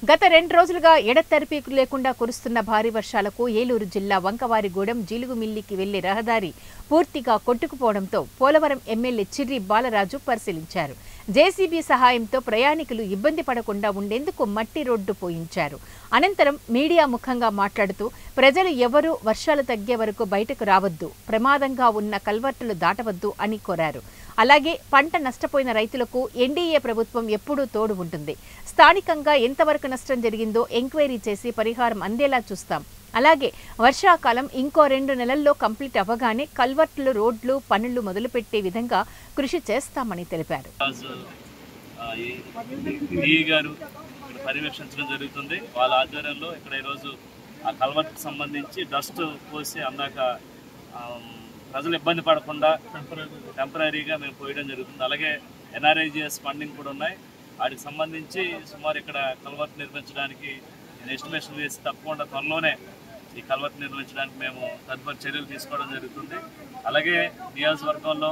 గత 2 రోజులుగా ఎడతెరిపి లేకుండా కురుస్తున్న భారీ వర్షాలకు ఏలూరు జిల్లా వంకవారిగూడెం జీలుగుమిల్లికి వెళ్లే రహదారి పూర్తిగా కొట్టుకుపోవడంతో పోలవరం ఎమ్మెల్యే చిర్రి బాలరాజు పరిశీలించారు. జేసీబీ సహాయంతో ప్రయాణికులు ఇబ్బంది పడకుండా ఉండేందుకు మట్టి రోడ్డు పోయించారు. అనంతరం మీడియా ముఖంగా మాట్లాడుతూ ప్రజలు ఎవరూ వర్షాలు తగ్గే వరకు బయటకు రావద్దు, ప్రమాదంగా ఉన్న కల్వర్టులు దాటవద్దు అని కోరారు. అలాగే పంట నష్టపోయిన రైతులకు ఎన్డీఏ ప్రభుత్వం ఎప్పుడూ తోడు ఉంటుంది. స్థానికంగా ఎంతవరకు నష్టం జరిగిందో ఎంక్వైరీ చేసి పరిహారం అందేలా చూస్తాం. అలాగే వర్షాకాలం ఇంకో 2 నెలల్లో కంప్లీట్ అవ్వగానే కల్వర్టులు, రోడ్లు పనులు మొదలుపెట్టే విధంగా కృషి చేస్తామని తెలిపారు. పర్యవేక్షించడం జరుగుతుంది. వాళ్ళ ఆధ్వర్యంలో ఇక్కడ ఈరోజు ఆ కల్వర్ట్కి సంబంధించి డస్ట్ పోసి అందాక ప్రజలు ఇబ్బంది పడకుండా టెంపరీగా మేము పోయడం జరుగుతుంది. అలాగే ఎన్ఆర్ఐజిఎస్ ఫండింగ్ కూడా ఉన్నాయి. వాటికి సంబంధించి సుమారు ఇక్కడ కల్వర్ట్ నిర్మించడానికి నేను ఎస్టిమేషన్ వేసి తప్పకుండా త్వరలోనే ఈ కల్వర్ట్ నిర్మించడానికి మేము తదుపరి చర్యలు తీసుకోవడం జరుగుతుంది. అలాగే నియోజకవర్గంలో